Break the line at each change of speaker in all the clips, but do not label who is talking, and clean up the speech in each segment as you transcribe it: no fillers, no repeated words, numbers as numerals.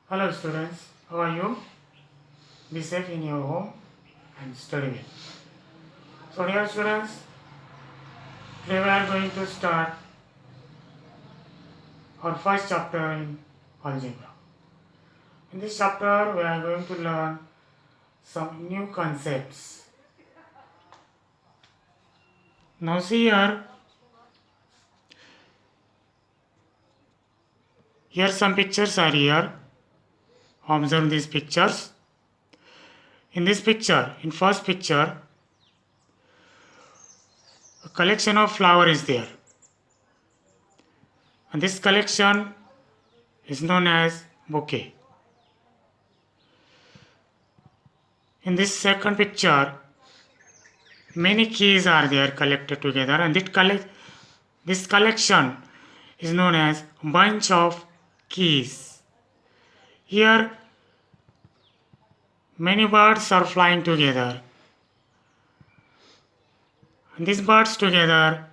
Hello students, how are you? Be safe in your home and study well. So dear students, today we are going to start our first chapter in Algebra. In this chapter we are going to learn some new concepts. Now see here some pictures are here. Observe these pictures. In this picture, in first picture, a collection of flower is there. And this collection is known as bouquet. In this second picture, many keys are there collected together, and this collection is known as bunch of keys. Here, many birds are flying together. And these birds together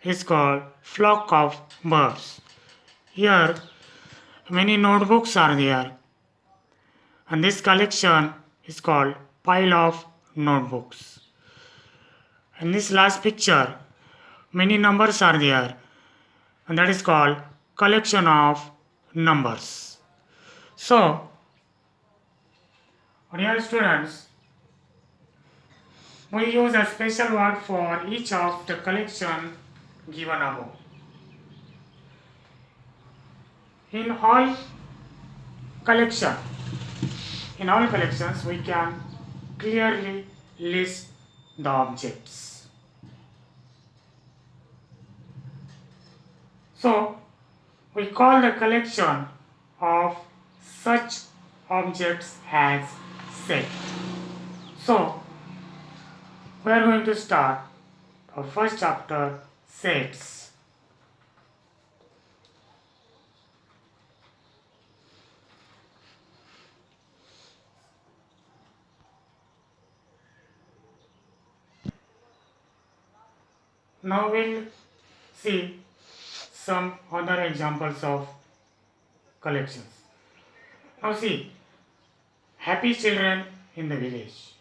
is called flock of birds. Here, many notebooks are there, and this collection is called pile of notebooks. In this last picture, many numbers are there, and that is called collection of numbers. So, dear students, we use a special word for each of the collection given above. In all collections, we can clearly list the objects. So, we call the collection of such objects as set. So, we are going to start our first chapter, sets. Now we'll see some other examples of collections. Now see, happy children in the village,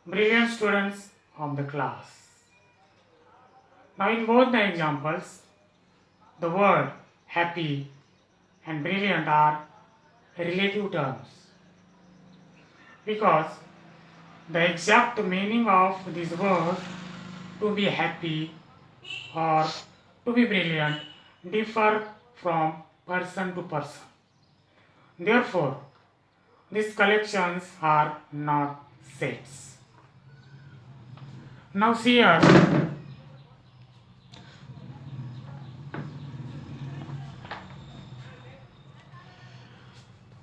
brilliant students of the class. Now in both the examples, the word happy and brilliant are relative terms, because the exact meaning of this word, to be happy or to be brilliant, differ from person to person. Therefore, these collections are not sets. Now see here,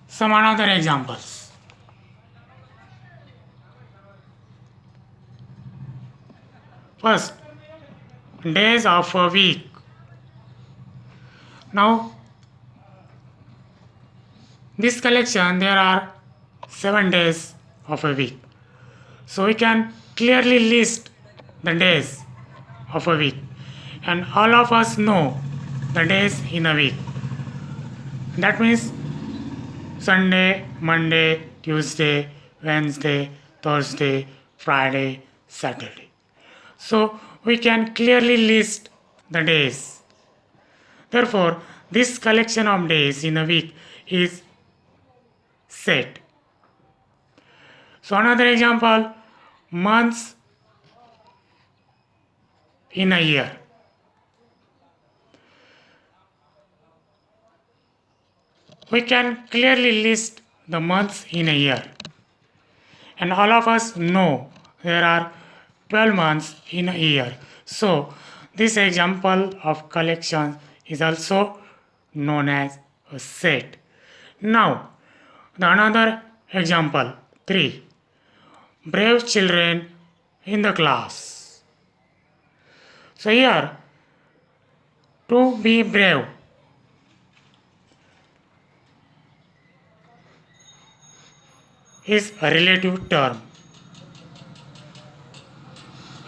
some another examples. First, days of a week. Now, this collection, there are 7 days of a week. So we can clearly list the days of a week, and all of us know the days in a week. That means Sunday, Monday, Tuesday, Wednesday, Thursday, Friday, Saturday. So we can clearly list the days. Therefore, this collection of days in a week is set. So another example, months in a year. We can clearly list the months in a year, and all of us know there are 12 months in a year. So this example of collection is also known as a set. Now the another example 3, brave children in the class. So here, to be brave, is a relative term.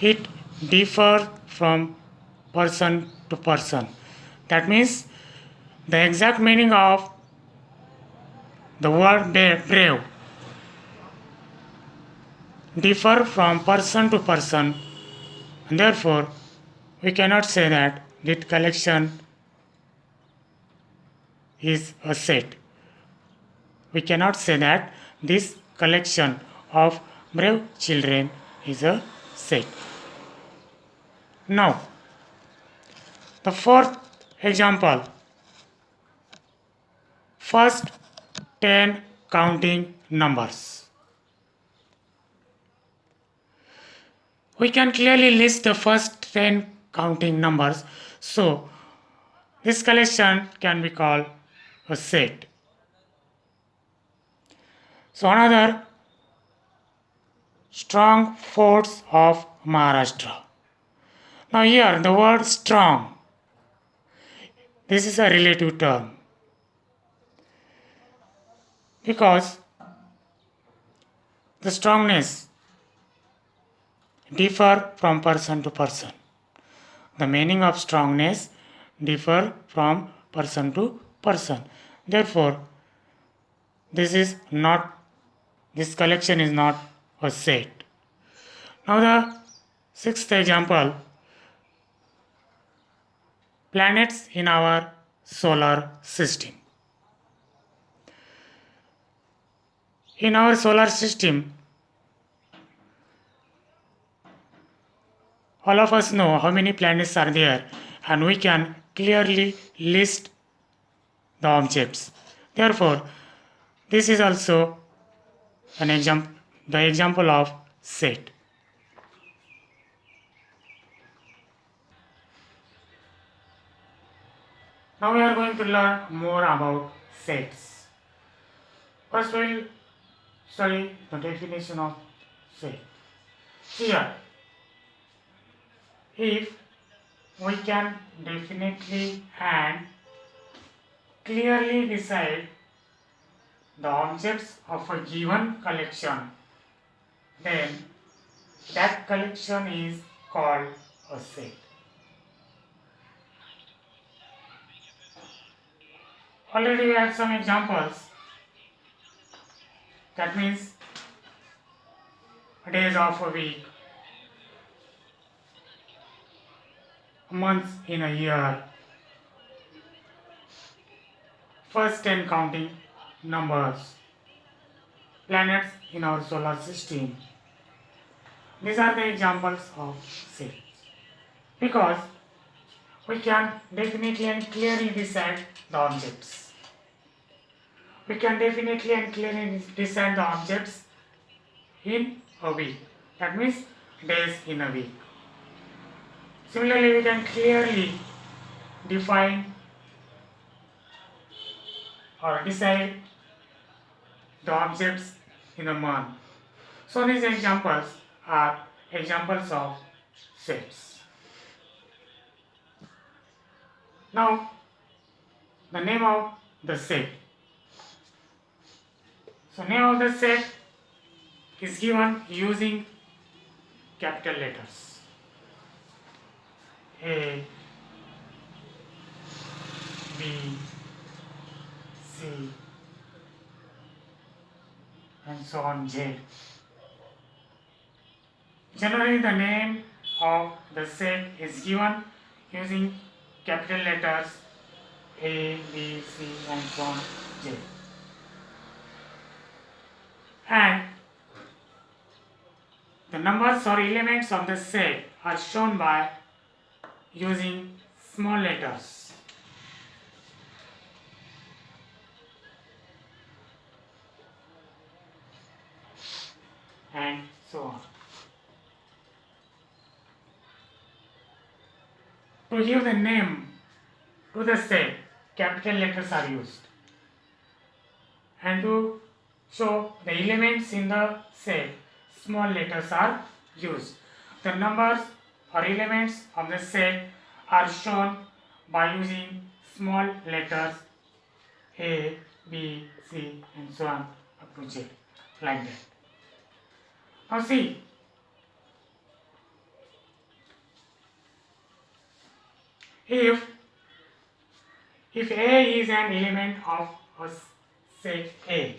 It differs from person to person. That means the exact meaning of the word brave differ from person to person, and therefore we cannot say that this collection is a set. We cannot say that this collection of brave children is a set. Now, the fourth example, first 10 counting numbers. We can clearly list the first 10 counting numbers, so this collection can be called a set. So another strong forts of Maharashtra. Now here the word strong, this is a relative term because the strongness differ from person to person. The meaning of strongness differ from person to person. Therefore, this collection is not a set. Now the sixth example, planets in our solar system. In our solar system, all of us know how many planets are there, and we can clearly list the objects. Therefore, this is also the example of set. Now we are going to learn more about sets. First we will study the definition of set. Here, if we can definitely and clearly decide the objects of a given collection, then that collection is called a set. Already we have some examples. That means days of a week, months in a year, first 10 counting numbers, planets in our solar system. These are the examples of sets. Because we can definitely and clearly decide the objects. We can definitely and clearly decide the objects in a week. That means days in a week. Similarly, we can clearly define or decide the objects in a month. So these examples are examples of sets. Now, the name of the set. So name of the set is given using capital letters. A, B, C, and so on, J. Generally, the name of the set is given using capital letters A, B, C, and so on, J. And the numbers or elements of the set are shown by using small letters. And so on. To give the name to the set, capital letters are used. And to show the elements in the set, small letters are used. The numbers or elements of the set are shown by using small letters A, B, C, and so on up to Z, like that. Now see, if A is an element of a set A.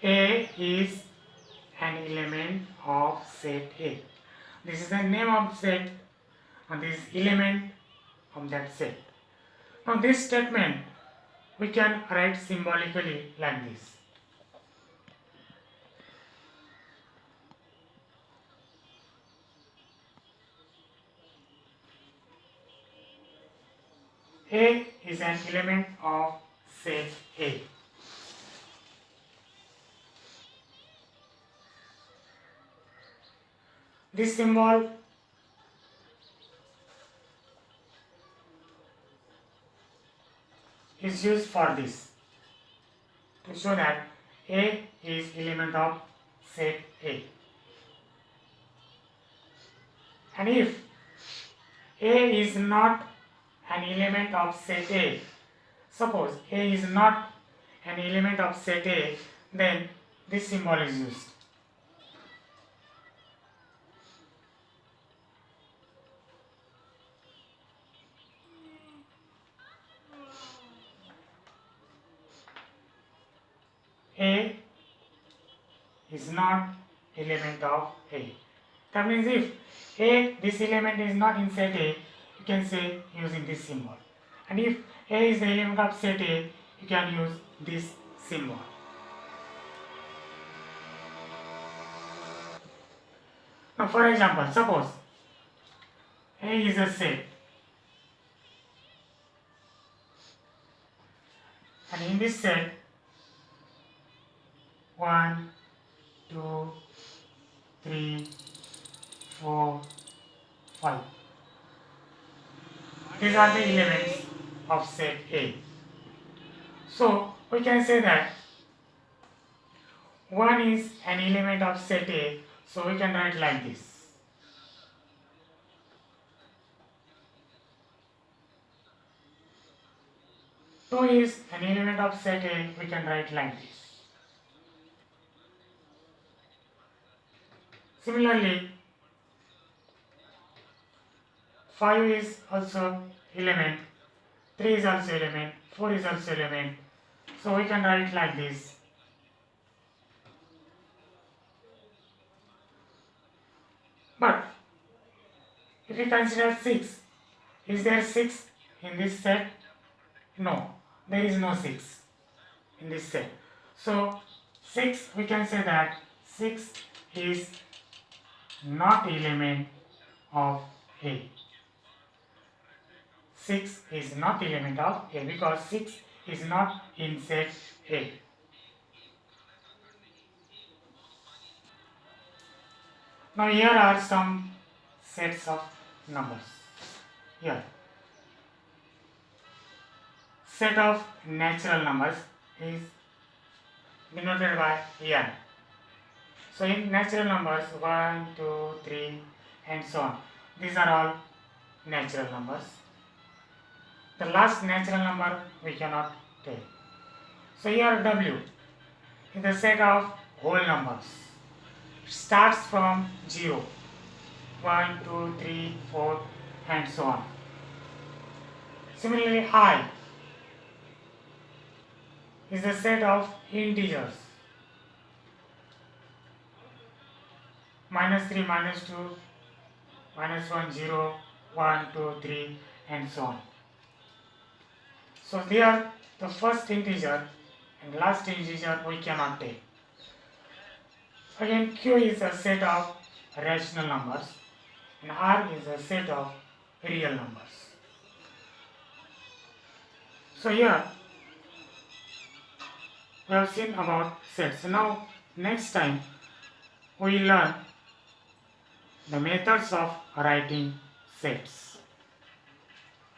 A is an element of set A. This is the name of set and this element of that set. Now this statement we can write symbolically like this. A is an element of set A. This symbol is used for this to show that A is element of set A. And if A is not an element of set A, suppose A is not an element of set A, then this symbol is used. A is not element of A. That means if this element is not in set A, you can say using this symbol. And if A is the element of set A, you can use this symbol. Now for example, suppose A is a set, and in this set 1, 2, 3, 4, 5. These are the elements of set A. So we can say that 1 is an element of set A, so we can write like this. Two is an element of set A, we can write like this. Similarly, 5 is also element, 3 is also element, 4 is also element. So we can write like this. But if we consider 6, is there 6 in this set? No, there is no 6 in this set. So 6, we can say that 6 is not element of A. 6 is not element of A because 6 is not in set A. Now here are some sets of numbers. Here, set of natural numbers is denoted by n. So in natural numbers 1, 2, 3 and so on, these are all natural numbers. The last natural number we cannot take. So here W is the set of whole numbers. It starts from 0, 1, 2, 3, 4 and so on. Similarly I is the set of integers. -3, -2, -1, 0, 1, 2, 3 and so on. So there the first integer and last integer we cannot take. Again Q is a set of rational numbers and R is a set of real numbers. So here we have seen about sets. Now next time we learn the methods of writing sets.